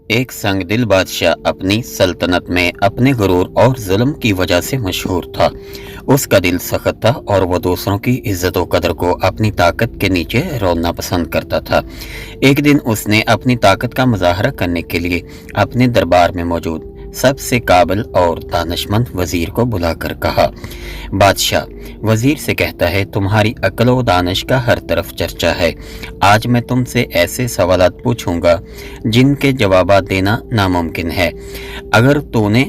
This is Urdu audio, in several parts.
ایک سنگ دل بادشاہ اپنی سلطنت میں اپنے غرور اور ظلم کی وجہ سے مشہور تھا۔ اس کا دل سخت تھا اور وہ دوسروں کی عزت و قدر کو اپنی طاقت کے نیچے روننا پسند کرتا تھا۔ ایک دن اس نے اپنی طاقت کا مظاہرہ کرنے کے لیے اپنے دربار میں موجود سب سے قابل اور دانشمند وزیر کو بلا کر کہا، بادشاہ وزیر سے کہتا ہے تمہاری عقل و دانش کا ہر طرف چرچا ہے۔ آج میں تم سے ایسے سوالات پوچھوں گا جن کے جوابات دینا ناممکن ہے۔ اگر تو نے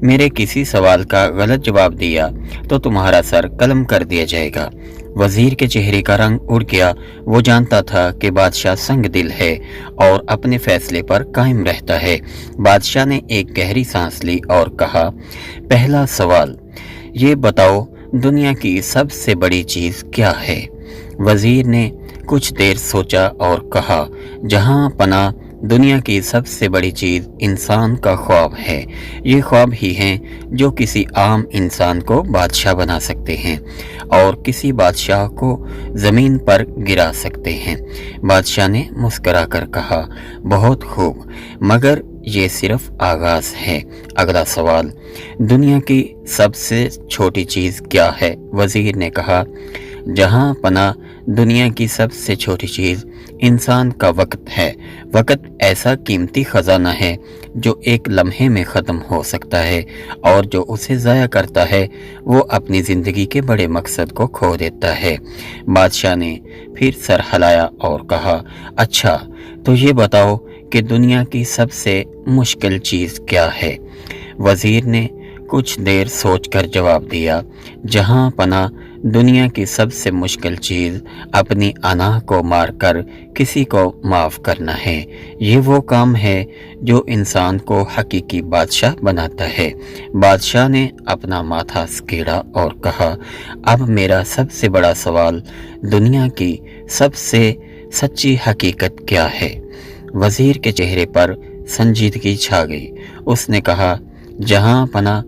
میرے کسی سوال کا غلط جواب دیا تو تمہارا سر قلم کر دیا جائے گا۔ وزیر کے چہرے کا رنگ اڑ گیا۔ وہ جانتا تھا کہ بادشاہ سنگ دل ہے اور اپنے فیصلے پر قائم رہتا ہے۔ بادشاہ نے ایک گہری سانس لی اور کہا، پہلا سوال یہ بتاؤ دنیا کی سب سے بڑی چیز کیا ہے؟ وزیر نے کچھ دیر سوچا اور کہا، جہاں پناہ دنیا کی سب سے بڑی چیز انسان کا خواب ہے۔ یہ خواب ہی ہیں جو کسی عام انسان کو بادشاہ بنا سکتے ہیں اور کسی بادشاہ کو زمین پر گرا سکتے ہیں۔ بادشاہ نے مسکرا کر کہا، بہت خوب، مگر یہ صرف آغاز ہے۔ اگلا سوال، دنیا کی سب سے چھوٹی چیز کیا ہے؟ وزیر نے کہا، جہاں پناہ دنیا کی سب سے چھوٹی چیز انسان کا وقت ہے۔ وقت ایسا قیمتی خزانہ ہے جو ایک لمحے میں ختم ہو سکتا ہے، اور جو اسے ضائع کرتا ہے وہ اپنی زندگی کے بڑے مقصد کو کھو دیتا ہے۔ بادشاہ نے پھر سر ہلایا اور کہا، اچھا تو یہ بتاؤ کہ دنیا کی سب سے مشکل چیز کیا ہے؟ وزیر نے کچھ دیر سوچ کر جواب دیا، جہاں پناہ دنیا کی سب سے مشکل چیز اپنی انا کو مار کر کسی کو معاف کرنا ہے۔ یہ وہ کام ہے جو انسان کو حقیقی بادشاہ بناتا ہے۔ بادشاہ نے اپنا ماتھا سکیڑا اور کہا، اب میرا سب سے بڑا سوال، دنیا کی سب سے سچی حقیقت کیا ہے؟ وزیر کے چہرے پر سنجیدگی چھا گئی۔ اس نے کہا، جہاں پناہ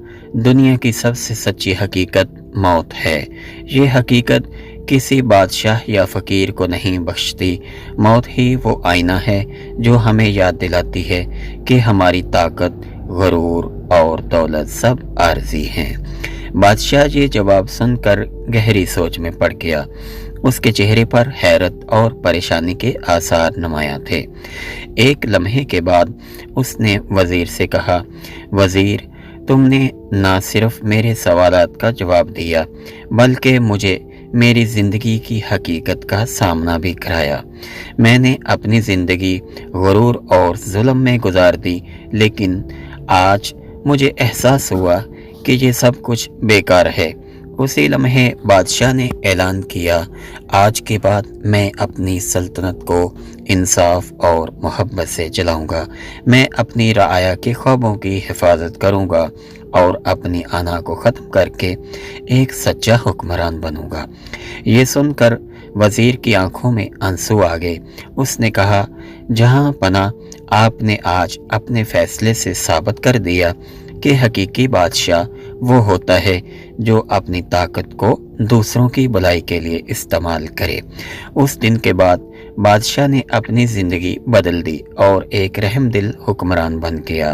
دنیا کی سب سے سچی حقیقت موت ہے۔ یہ حقیقت کسی بادشاہ یا فقیر کو نہیں بخشتی۔ موت ہی وہ آئینہ ہے جو ہمیں یاد دلاتی ہے کہ ہماری طاقت، غرور اور دولت سب عارضی ہیں۔ بادشاہ یہ جواب سن کر گہری سوچ میں پڑ گیا۔ اس کے چہرے پر حیرت اور پریشانی کے آثار نمایاں تھے۔ ایک لمحے کے بعد اس نے وزیر سے کہا، وزیر تم نے نہ صرف میرے سوالات کا جواب دیا بلکہ مجھے میری زندگی کی حقیقت کا سامنا بھی کرایا۔ میں نے اپنی زندگی غرور اور ظلم میں گزار دی، لیکن آج مجھے احساس ہوا کہ یہ سب کچھ بیکار ہے۔ اسی لمحے بادشاہ نے اعلان کیا، آج کے بعد میں اپنی سلطنت کو انصاف اور محبت سے چلاؤں گا۔ میں اپنی رعایا کے خوابوں کی حفاظت کروں گا اور اپنی انا کو ختم کر کے ایک سچا حکمران بنوں گا۔ یہ سن کر وزیر کی آنکھوں میں آنسو آ گئے۔ اس نے کہا، جہاں پناہ آپ نے آج اپنے فیصلے سے ثابت کر دیا کہ حقیقی بادشاہ وہ ہوتا ہے جو اپنی طاقت کو دوسروں کی بھلائی کے لیے استعمال کرے۔ اس دن کے بعد بادشاہ نے اپنی زندگی بدل دی اور ایک رحم دل حکمران بن گیا۔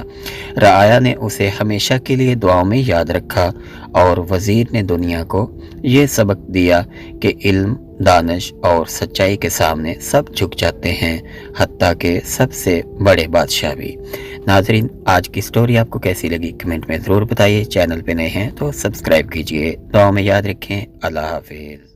رعایا نے اسے ہمیشہ کے لیے دعاؤں میں یاد رکھا اور وزیر نے دنیا کو یہ سبق دیا کہ علم، دانش اور سچائی کے سامنے سب جھک جاتے ہیں، حتیٰ کہ سب سے بڑے بادشاہ بھی۔ ناظرین، آج کی سٹوری آپ کو کیسی لگی کمنٹ میں ضرور بتائیے۔ چینل پہ نئے ہیں تو سبسکرائب کیجئے۔ دعاؤں میں یاد رکھیں۔ اللہ حافظ۔